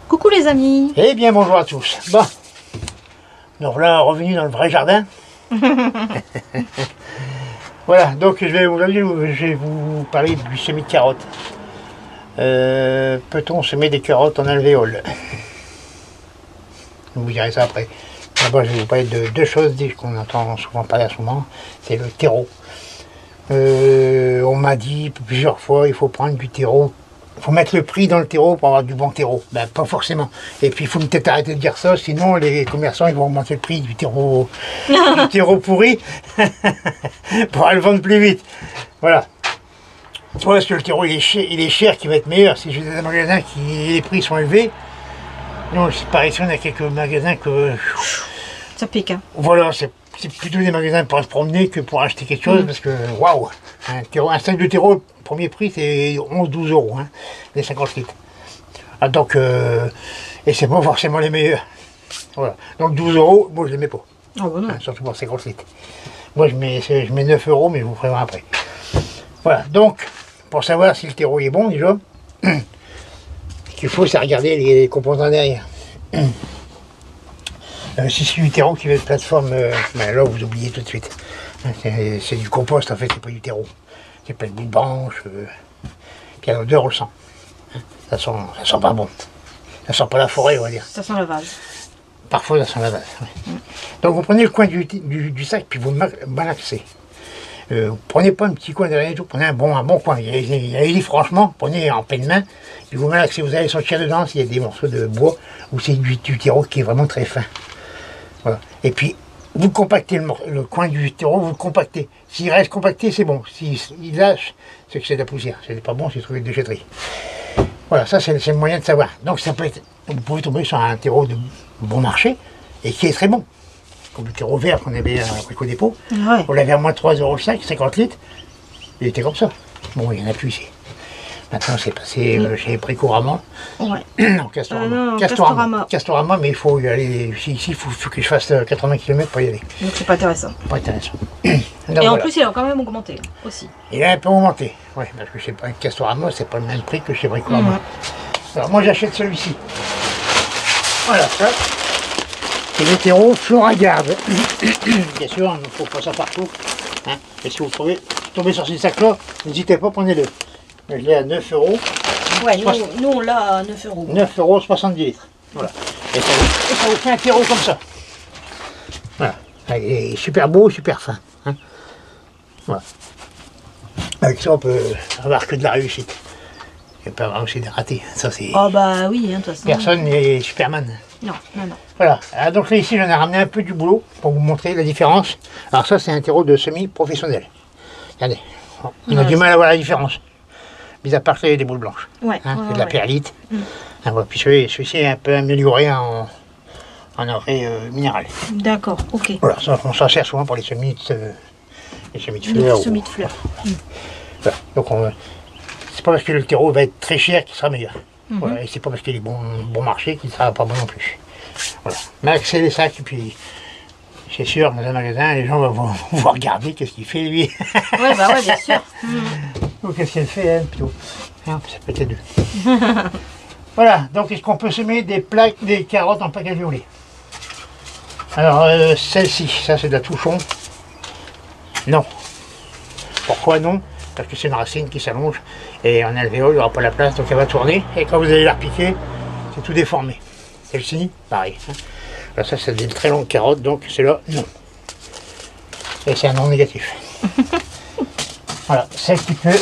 Coucou les amis. Eh bien bonjour à tous. Bon, nous voilà revenus dans le vrai jardin. Voilà, donc aujourd'hui je vais vous parler du semis de carottes. Peut-on semer des carottes en alvéole? Vous direz ça après. D'abord je vais vous parler de deux choses qu'on entend souvent parler à ce moment. C'est le terreau. On m'a dit plusieurs fois il faut prendre du terreau. Il faut mettre le prix dans le terreau pour avoir du bon terreau. Ben, pas forcément. Et puis il faut peut-être arrêter de dire ça, sinon les commerçants ils vont augmenter le prix du terreau pourri pour le vendre plus vite. Voilà. Soit parce que le terreau il est cher qui va être meilleur. Si j'ai des magasins qui les prix sont élevés, non, c'est pareil, on a quelques magasins que. Ça pique, hein. Voilà, c'est plutôt des magasins pour se promener que pour acheter quelque chose, parce que waouh, un sac de terreau, premier prix c'est 11-12 euros, hein, les 50 litres. Ah, donc, et c'est pas forcément les meilleurs. Voilà. Donc 12 euros, moi je les mets pas. Oh, bah non. Hein, surtout pour 50 litres. Moi je mets 9 euros, mais je vous ferai voir après. Voilà, donc, pour savoir si le terreau est bon déjà, ce qu'il faut c'est regarder les composants derrière. Si c'est du terreau qui va être plateforme, ben là vous oubliez tout de suite. C'est du compost en fait, c'est pas du terreau. C'est plein de bouts de branches, puis à l'odeur on le sent. Ça sent pas bon. Ça sent pas la forêt on va dire. Ça sent la vase. Parfois ça sent la vase. Ouais. Donc vous prenez le coin du sac puis vous le malaxez. Prenez pas un petit coin derrière et tout, prenez un bon coin. Allez-y franchement, prenez en pleine main, puis vous malaxez, vous allez sentir dedans s'il y a des morceaux de bois ou c'est du terreau qui est vraiment très fin. Voilà. Et puis, vous compactez le coin du terreau, vous le compactez. S'il reste compacté, c'est bon. S'il lâche, c'est que c'est de la poussière. C'est pas bon, c'est trouvé de déchetterie. Voilà, ça c'est le moyen de savoir. Donc ça peut être, vous pouvez tomber sur un terreau de bon marché et qui est très bon. Comme le terreau vert qu'on avait à Brico Dépôt. Ouais. On l'avait à moins de 3,5 €, 50 litres. Il était comme ça. Bon, il n'y en a plus ici. Maintenant, c'est passé chez Bricorama. Ouais. Non, Castorama. Castorama, mais il faut y aller. Ici, il faut que je fasse 80 km pour y aller. Donc c'est pas intéressant. Pas intéressant. Et Donc, en plus, il a quand même augmenté aussi. il a un peu augmenté. Oui, parce que chez Castorama, c'est pas le même prix que chez Bricorama. Alors, moi, j'achète celui-ci. Voilà, ça. C'est le terreau Floragarde. Bien sûr, il ne faut pas ça partout. Hein. Et si vous tombez sur ces sacs-là, n'hésitez pas, prenez-le. Je l'ai à 9 €. Ouais, nous on l'a à 9 €. 9 € 70 litres. Voilà. Et ça vous fait un terreau comme ça. Voilà. Il est super beau, super fin. Hein. Voilà. Avec ça, on peut avoir que de la réussite. Il peut avoir aussi des ratés. Ça, c'est. Oh bah oui, hein, de toute façon. Personne n'est Superman. Non. Voilà. Alors, donc là, ici, j'en ai ramené un peu du boulot pour vous montrer la différence. Alors ça, c'est un terreau de semi-professionnel. Regardez. On a du mal à voir la différence. Mis à part qu'il y a des boules blanches. Ouais. Hein, c'est de la perlite. Ah, voilà. Puis celui-ci est un peu amélioré en engrais minéral. D'accord, ok. Voilà, ça, on s'en sert souvent pour les semis de fleurs. Les semis de fleurs. Voilà. Donc c'est pas parce que le terreau va être très cher qu'il sera meilleur. Voilà. Et c'est pas parce qu'il est bon marché qu'il sera pas bon non plus. Voilà. Malaxez les sacs et puis c'est sûr, dans un magasin, les gens vont regarder qu'est-ce qu'il fait lui. Ouais, bah ouais, bien sûr. Ou qu'est-ce qu'elle fait elle plutôt. Hein, ça peut être deux. Voilà, donc est-ce qu'on peut semer des carottes en plaques alvéolées? Alors celle-ci, ça c'est de la touchon. Non. Pourquoi non? Parce que c'est une racine qui s'allonge et en alvéole il n'y aura pas la place donc elle va tourner et quand vous allez la repiquer, c'est tout déformé. Celle-ci, pareil. Hein. Alors ça c'est des très longues carottes donc c'est là, non. Et c'est un non négatif. Voilà, celle qui peut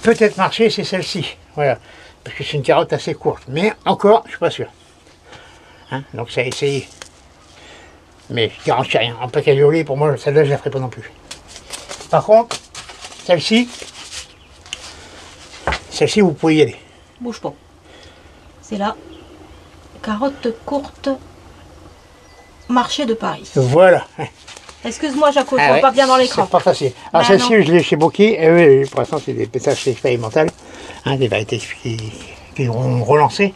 peut-être marcher c'est celle-ci. Voilà. Parce que c'est une carotte assez courte. Mais encore, je suis pas sûr. Hein, donc ça a essayé. Mais je garantis rien. En plaque alvéolée, pour moi, celle-là, je la ferai pas non plus. Par contre, celle-ci, vous pouvez y aller. Bouge pas. C'est là. Carotte courte. Marché de Paris. Voilà. Excuse-moi, Jaco, je Ah vois ouais, pas bien dans l'écran. c'est pas facile. Alors Ben celle-ci, je l'ai chez Bocquet. Et oui, pour l'instant, c'est des pétages expérimentales. Hein, des variétés qui ont relancé.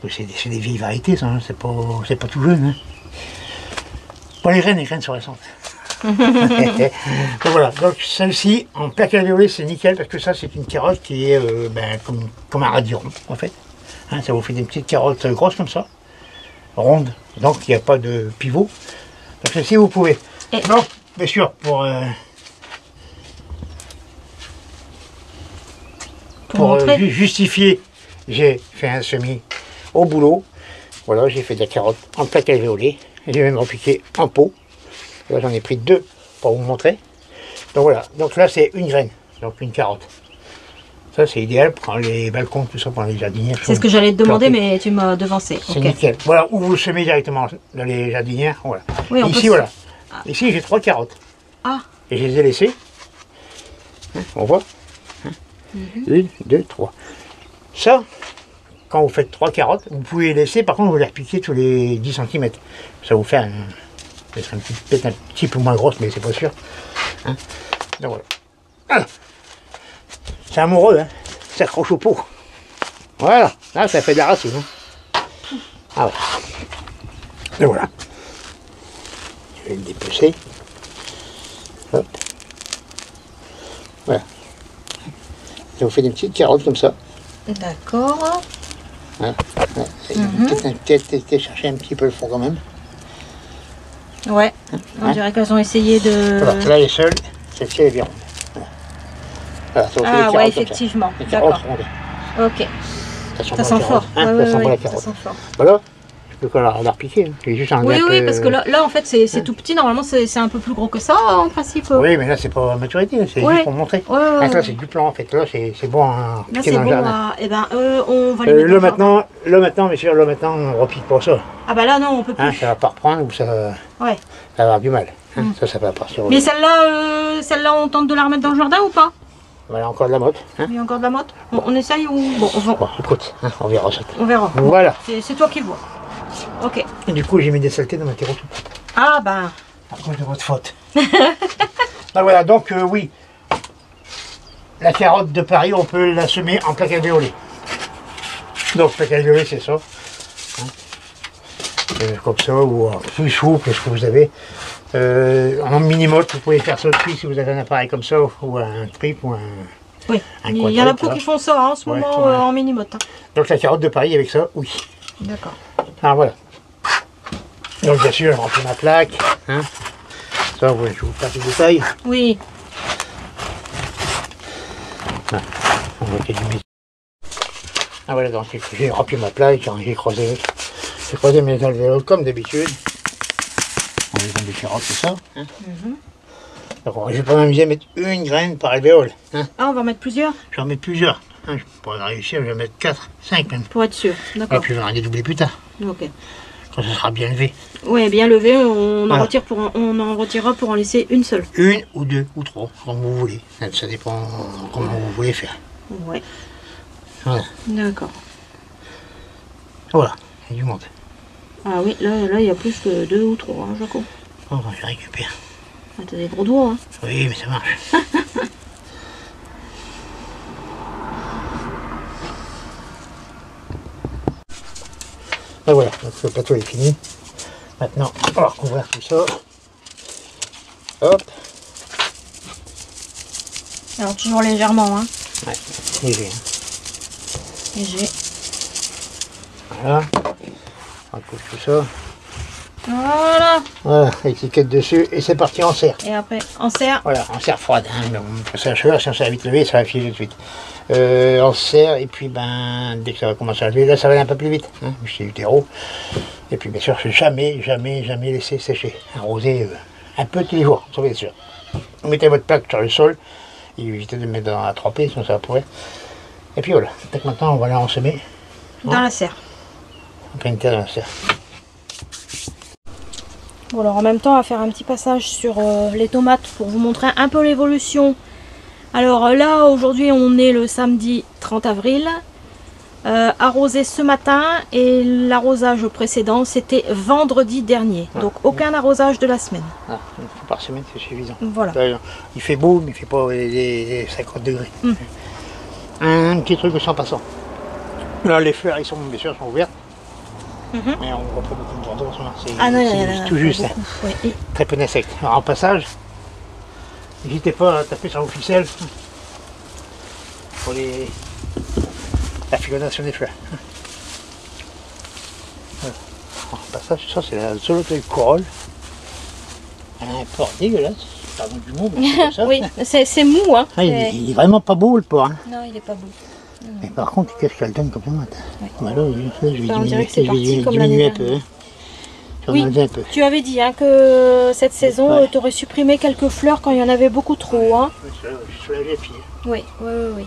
C'est des vieilles variétés, ça. Hein, c'est pas tout jeune. Hein. Bon, les graines sont récentes. Donc voilà, donc celle-ci, en plaque alvéolée, c'est nickel parce que ça, c'est une carotte qui est comme un radis rond, en fait. Hein, ça vous fait des petites carottes grosses comme ça, rondes. Donc il n'y a pas de pivot. Donc ceci vous pouvez. Et... Donc bien sûr pour justifier, j'ai fait un semis au boulot. Voilà, j'ai fait de la carotte en plaque alvéolée. J'ai même repiqué en pot. Là j'en ai pris 2 pour vous montrer. Donc voilà, donc là c'est une graine, donc une carotte. Ça c'est idéal pour les balcons, tout ça, pour les jardinières. C'est ce que j'allais te demander, mais tu m'as devancé. C'est nickel. Voilà, ou vous le semez directement dans les jardinières. Voilà. Oui, ici, voilà. Ah. Ici j'ai 3 carottes. Ah. Et je les ai laissées. Hein, on voit. Hein, 1, 2, 3. Ça, quand vous faites 3 carottes, vous pouvez les laisser, par contre vous les repiquez tous les 10 cm. Ça vous fait peut-être un petit peu moins grosse, mais c'est pas sûr. Hein. Donc voilà. Ah. C'est amoureux, hein. Ça accroche au pot. Voilà, là ça fait de la racine. Hein. Ah voilà. Et voilà. Je vais le dépecer. Hop. Voilà. Ça vous fait des petites carottes comme ça. D'accord. Voilà. Peut-être chercher un petit peu le fond quand même. Ouais. On dirait qu'elles ont essayé de... Voilà, là les seules, celle-ci elle est bien ronde. Voilà, ça ah ouais, effectivement. D'accord. Ok. Ça sent fort. Hein, ouais, ça sent la carotte. Voilà. Je peux la repiquer. Hein. Juste oui, oui, parce que là en fait c'est tout petit. Normalement c'est un peu plus gros que ça en principe. Oui, mais là c'est pas maturité, c'est juste pour montrer. Ouais, là c'est du plan en fait. Là c'est bon à piquer dans le jardin. Eh ben, on va les mettre là maintenant, messieurs, là maintenant on repique pas ça. Ah bah là non, on peut plus. Hein, ça va pas reprendre ou ça va avoir du mal. Hein. Ça va partir. Mais celle-là, on tente de la remettre dans le jardin ou pas? Il y a encore de la motte. Hein. Il y a encore de la motte. On essaye ou... Bon, écoute, hein, on verra ça. On verra. Voilà. C'est toi qui vois. Ok. Et du coup, j'ai mis des saletés dans ma terreau. Ah ben... À cause de votre faute. Ben voilà, donc oui. La carotte de Paris, on peut la semer en plaque alvéolée. Donc plaque alvéolée, c'est ça. Hein. Comme ça, ou plus souple, ce que vous avez. En mini-motte, vous pouvez faire ça aussi si vous avez un appareil comme ça, ou un trip, ou un... Oui, il y en a beaucoup qui font ça hein, en ce moment en mini-motte. Hein. Donc la carotte de Paris avec ça, oui. D'accord. Alors voilà. Donc bien sûr, je remplis ma plaque. Hein. Ça, je vous passe les détails. Oui. Ah, on voit qu'il y a du métier. Ah voilà, donc j'ai rempli ma plaque, j'ai croisé mes alvéoles comme d'habitude. On les a des carottes, c'est ça. Hein. Donc, je vais pas m'amuser à mettre une graine par alvéole. Hein. Ah, on va en mettre plusieurs? Je vais en mettre plusieurs. Hein. Pour réussir, je vais mettre 4, 5 même. Pour être sûr, d'accord. Et puis je vais en dédoubler plus tard. Ok. Quand ça sera bien levé. Oui, bien levé, on en retirera pour en laisser une seule. Une ou 2 ou 3, comme vous voulez. Ça dépend comment vous voulez faire. Ouais. Voilà. D'accord. Voilà, il y a du monde. Ah oui, là il y a plus que 2 ou 3, hein, Jaco. Oh, je récupère. Ah, t'as des gros doigts, hein. Oui, mais ça marche. Ben voilà, donc le plateau est fini. Maintenant, on va recouvrir tout ça. Hop. Alors toujours légèrement, hein. Ouais, léger. Hein. Léger. Voilà. On recouvre tout ça. Voilà. Voilà, étiquette dessus et c'est parti en serre. Et après, en serre. Voilà, en serre froide. Hein, on ça si on s'est vite levé, ça va filer tout de suite. En serre et puis ben dès que ça va commencer à lever, là ça va aller un peu plus vite. Hein, c'est du terreau. Et puis bien sûr, jamais laisser sécher. Arroser un peu tous les jours, ça va être sûr. Vous mettez votre plaque sur le sol et évitez de mettre dans la trempée, sinon ça va pourrir. Et puis voilà, donc maintenant on va la semer. Dans la serre. En pleine terre dans la serre. Bon alors en même temps, on va faire un petit passage sur les tomates pour vous montrer un peu l'évolution. Alors là, aujourd'hui, on est le samedi 30 avril. Arrosé ce matin et l'arrosage précédent, c'était vendredi dernier. Donc aucun arrosage de la semaine. Ah, une fois par semaine, c'est suffisant. Voilà. Il fait beau, mais il ne fait pas les 50 degrés. Un petit truc aussi en passant. Là, les fleurs, ils sont, bien sûr, sont ouvertes. Mais on ne voit pas beaucoup de vendeurs en ce moment. C'est tout juste. Hein. Oui. Très peu d'insectes. Alors en passage, n'hésitez pas à taper sur vos ficelles pour la fécondation des fleurs. ça, c'est la Zolotoy corolle. Elle a un porc dégueulasse. Pardon du mot, mais c'est comme ça. Oui, c'est mou. Hein. Ah, il est vraiment pas beau le porc. Hein. Non, il est pas beau. Mais par contre, qu'est-ce qu'elle donne comme tomate? Ouais. Voilà, je vais On dirait que c'est parti comme diminuer l'année un peu. dernière. Hein. J'en Oui, enlever un peu. tu avais dit hein, que cette saison, Ouais. tu aurais supprimé quelques fleurs quand il y en avait beaucoup trop. Hein. Je soulage les pieds. Oui, oui, oui, oui.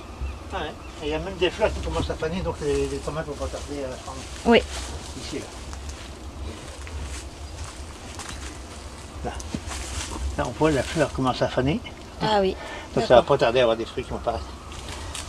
Ouais. Et il y a même des fleurs qui commencent à faner, donc les tomates vont pas tarder à faner. Oui. Ici, là. Là, on voit la fleur commence à faner. Ah oui. Donc ça va pas tarder à avoir des fruits qui vont apparaître.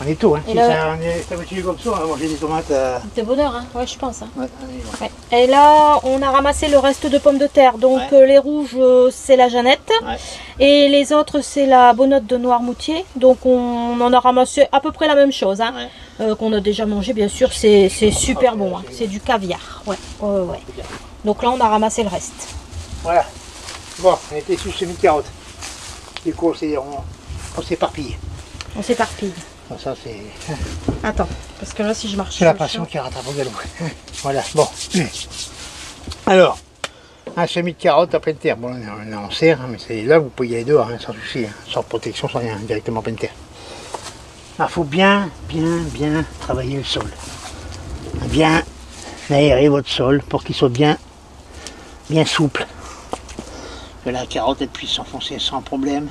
On est tôt, hein. Et Si là- on est habitué comme ça, on va manger des tomates. C'est bonheur, hein. Ouais, je pense. Hein. Ouais, allez, ouais. Ouais. Et là, on a ramassé le reste de pommes de terre. Donc Ouais. les rouges, c'est la Jeannette. Ouais. Et les autres, c'est la Bonnotte de Noirmoutier. Donc on en a ramassé à peu près la même chose. Hein. Ouais. Qu'on a déjà mangé, bien sûr. C'est super bon. Hein. C'est du caviar. Ouais. Ouais, ouais. Donc là, on a ramassé le reste. Voilà. Bon, on était sous semis de carottes. Du coup, on s'éparpille. On s'éparpille. Ça, c'est Attends, parce que là, si je marche... la passion qui rattrape au galop. Voilà, bon. Alors, un semis de carottes en pleine terre. Bon, on est en serre, hein, mais c'est là vous pouvez y aller dehors, hein, sans souci, hein, sans protection, sans rien, directement en pleine terre. Il faut bien travailler le sol. Bien aérer votre sol pour qu'il soit bien souple. Que la carotte elle puisse s'enfoncer sans problème.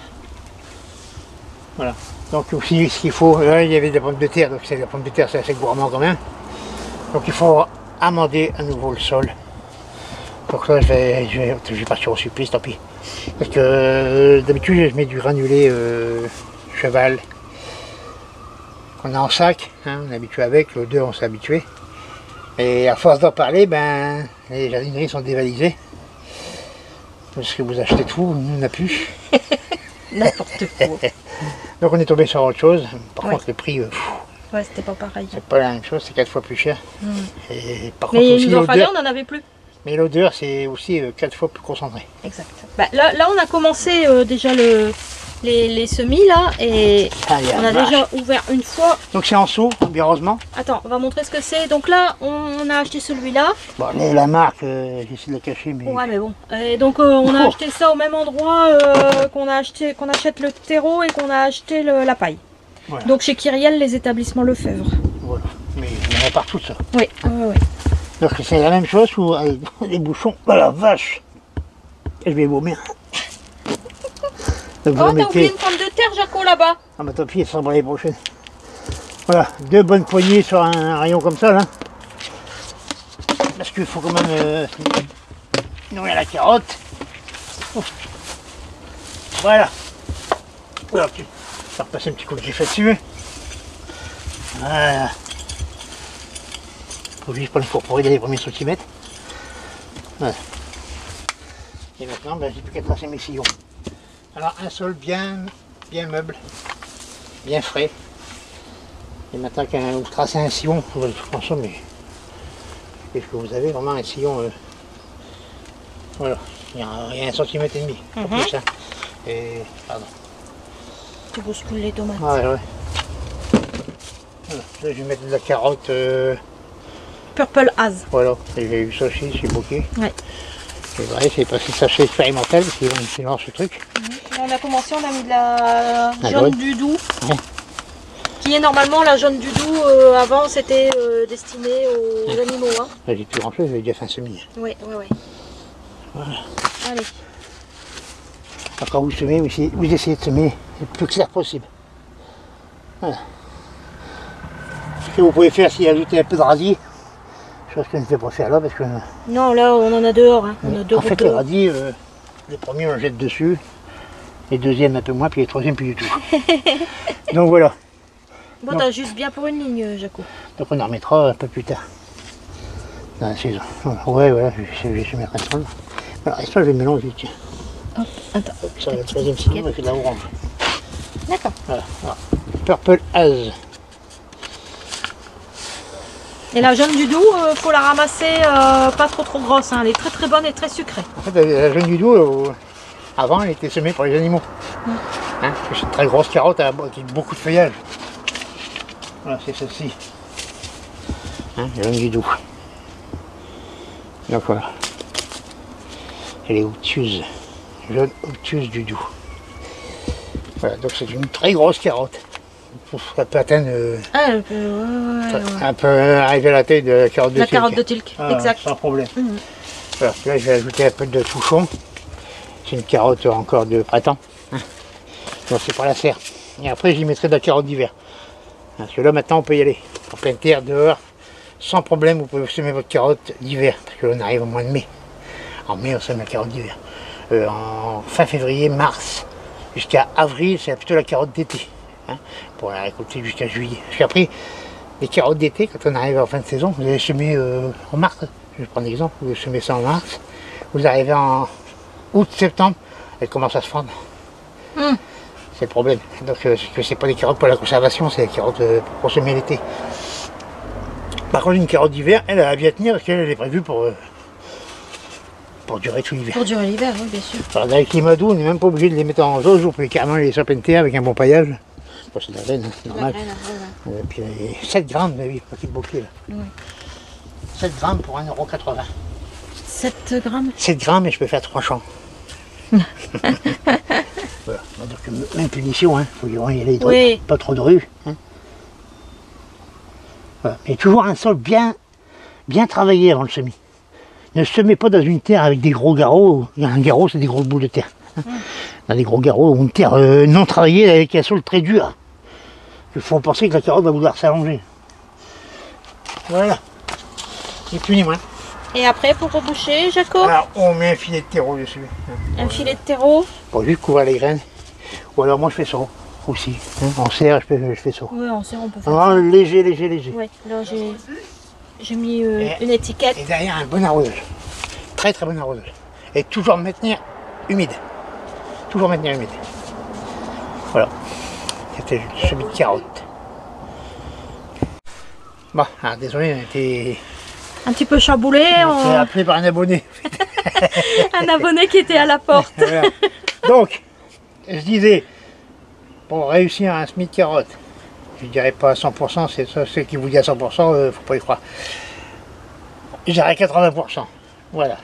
Voilà. Donc aussi ce qu'il faut, là il y avait des pommes de terre, donc c'est la pomme de terre c'est assez gourmand quand même. Donc il faut amender à nouveau le sol. Donc là je vais partir au supplice, tant pis. Parce que d'habitude je mets du granulé cheval qu'on a en sac, hein, on est habitué avec, l'odeur on s'est habitué. Et à force d'en parler, ben les jardineries sont dévalisées. Parce que vous achetez tout, nous on n'a plus. N'importe quoi. Donc on est tombé sur autre chose. Par Ouais. contre le prix, Ouais, c'était pas pareil. c'est pas la même chose, c'est 4 fois plus cher. Et par contre Mais aussi il nous en fallait, l'odeur, on n'en avait plus. mais l'odeur c'est aussi 4 fois plus concentré. Exact. Bah, là, on a commencé déjà les semis, là, et Allez, on a vache. déjà ouvert une fois. Donc c'est en seau, bien heureusement. Attends, on va montrer ce que c'est. Donc là, on a acheté celui-là. Bon, la marque, j'essaie de la cacher, mais Ouais, mais bon. Et donc, on a acheté ça au même endroit qu'on achète le terreau et qu'on a acheté la paille. Voilà. Donc chez Kyriel, les établissements Lefebvre. voilà. Mais il y en a partout ça. Oui, oui. Donc c'est la même chose où avec des bouchons. Oh la vache! Et je vais vomir. Donc vous Oh, en t'as oublié mettez. une pomme de terre, Jaco, là-bas. Ah bah tant pis, ça sera pour l'année prochaine. Voilà, 2 bonnes poignées sur un rayon comme ça là. Parce qu'il faut quand même nourrir la carotte. Ouf. Voilà. Voilà, tu vas repasser un petit coup de gifle dessus. Voilà. Faut juste pas le fourporer dès les premiers centimètres. Voilà. Et maintenant, ben, j'ai plus qu'à tracer mes sillons. Alors un sol bien meuble, bien frais. Et maintenant quand vous tracez un sillon, vous pensez mais est-ce que vous avez vraiment un sillon voilà, il y a 1,5 cm, pas plus hein. Et pardon. Tu bouscules les tomates. Ouais. Voilà. Là je vais mettre de la carotte, Purple Haz. voilà, et j'ai eu ça aussi, c'est bouquet. Ouais. Et voilà, c'est passé sachet expérimental parce qu'ils vont essayer de voir ce truc. Là, on a commencé, on a mis de la La jaune jaune. du doux. Ouais. Qui est normalement la jaune du doux. Avant, c'était destiné aux animaux. Hein. Là, j'ai plus grand chose, j'ai déjà fait un semis. Oui. Voilà. Allez. Alors, quand vous semez, vous essayez de semer le plus clair possible. Voilà. Ce que vous pouvez faire, c'est ajouter un peu de radis. Chose que je ne vais pas faire là parce que Non, là, on en a dehors. Hein. On a deux en fait routes le dehors. radis, les premiers on le jette dessus, les deuxièmes un peu moins, puis les troisièmes plus du tout. Donc voilà. Bon, non. t'as juste bien pour une ligne, Jaco. Donc on en remettra un peu plus tard. Dans la saison. Ouais, voilà, je vais mettre un sol. Voilà, et ça je vais le mélanger, tiens. Hop, attends. Ça, le troisième sillon, on va faire de la orange. D'accord. Voilà, voilà. Purple Haz. Et la jaune du doux, faut la ramasser pas trop grosse. Hein. Elle est très bonne et très sucrée. En fait, la jaune du doux, avant, elle était semée pour les animaux. Hein, c'est une très grosse carotte avec beaucoup de feuillage. Voilà, c'est celle-ci. Hein, la jaune du doux. Donc voilà. Elle est obtuse, jaune obtuse du doux. Voilà, donc c'est une très grosse carotte. Ça peut atteindre, un peu arriver à la taille de la carotte de la Tilk. carotte de Tilk, exact. Sans problème. Voilà, là je vais ajouter un peu de touchon. C'est une carotte encore de printemps. Donc c'est pour la serre. Et après j'y mettrai de la carotte d'hiver. Parce que là maintenant on peut y aller. En pleine terre, dehors, sans problème, vous pouvez semer votre carotte d'hiver. Parce que là on arrive au mois de mai. En mai on sème la carotte d'hiver. En fin février, mars, jusqu'à avril, c'est plutôt la carotte d'été. Pour la récolter jusqu'à juillet. Parce qu'après, les carottes d'été, quand on arrive en fin de saison, vous allez semer en mars. Je vais prendre l'exemple, vous semez ça en mars. Vous arrivez en août, septembre, elles commencent à se fendre. C'est le problème. Donc c'est pas des carottes pour la conservation, c'est des carottes pour semer l'été. Par contre, une carotte d'hiver, elle a bien tenir parce qu'elle est prévue pour durer tout l'hiver. Pour durer l'hiver, oui, bien sûr. Alors, dans les climats doux, on n'est même pas obligé de les mettre en jauge, vous pouvez carrément les laisser en pleine terre avec un bon paillage. Bon, c'est de la graine, hein, c'est normal. Graine, Et puis 7 grammes, oui, petit bouquet là. oui. 7 grammes pour 1,80 €. 7 grammes. 7 grammes et je peux faire 3 champs. Voilà. Donc, même punition, il faut y aller droit, Oui. pas trop de rue. Voilà. Et toujours un sol bien travaillé avant le semis. Ne semez pas dans une terre avec des gros garrots. Un garrot, c'est des grosses boules de terre. Dans des gros garrots ou une terre non travaillée avec un sol très dur. Il faut penser que la carotte va vouloir s'allonger. Voilà. Ni plus ni moins. Et après, pour reboucher, Jaco, Alors, on met un filet de terreau dessus. un filet de terreau. Pour juste couvrir les graines. Ou alors moi je fais ça aussi. En serre, je fais ça. Oui, on sait, on peut faire Alors, léger. Oui, là j'ai mis une étiquette. Et derrière un bon arrosage. Très bon arrosage. Et toujours maintenir humide. Toujours maintenir humide. Voilà. C'était le semis de carottes. Bon, alors, désolé, on a été Un petit peu chaboulé. appelé par un abonné. Un abonné qui était à la porte. Voilà. Donc, je disais, pour réussir un semis de carottes, je ne dirais pas à 100%, c'est ça, ceux qui vous disent à 100%, faut pas y croire. Je dirais 80%. Voilà.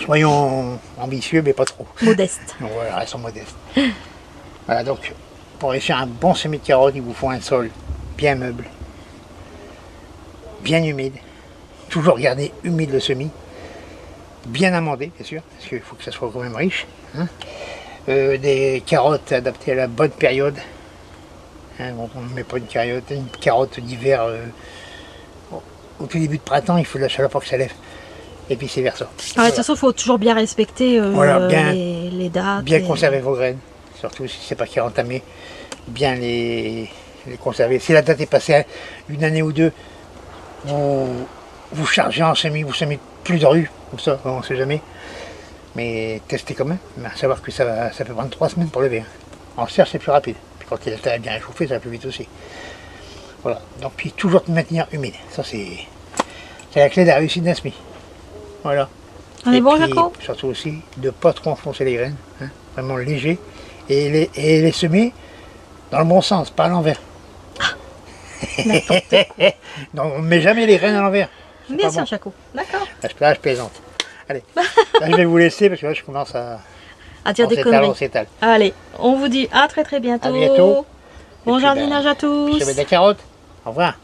Soyons ambitieux, mais pas trop. Modeste. Donc voilà, restons modestes. Voilà, donc, pour réussir un bon semis de carottes, il vous faut un sol bien meuble, bien humide, toujours garder humide le semis, bien amendé, bien sûr, parce qu'il faut que ça soit quand même riche. Des carottes adaptées à la bonne période. On ne met pas une carotte d'hiver au tout début de printemps, il faut de la chaleur pour que ça lève. Et puis c'est versa. De toute façon, il faut toujours bien respecter Voilà, les dates. Bien conserver vos graines, surtout si c'est pas qui est entamé. Bien les conserver. Si la date est passée une année ou deux, vous chargez en semis, vous semez plus de rue, comme ça, on ne sait jamais. Mais testez quand même, à savoir que ça peut prendre 3 semaines pour lever. En serre, c'est plus rapide. Puis quand il est bien réchauffé, ça va plus vite aussi. Voilà. Donc, puis toujours maintenir humide. Ça, c'est la clé de la réussite d'un semis. Voilà. On est Et bon, puis, Jaco? surtout aussi, de ne pas trop enfoncer les graines. Vraiment léger. Et les semer dans le bon sens, pas à l'envers. Non, on ne met jamais les graines à l'envers. Bien sûr, Jaco. D'accord. Là, je plaisante. Allez, là, je vais vous laisser parce que là, je commence À dire on des s'étale, conneries. on s'étale. Allez, on vous dit à très bientôt. À bientôt. Bon Et puis, jardinage à tous. Je mets des carottes. Au revoir.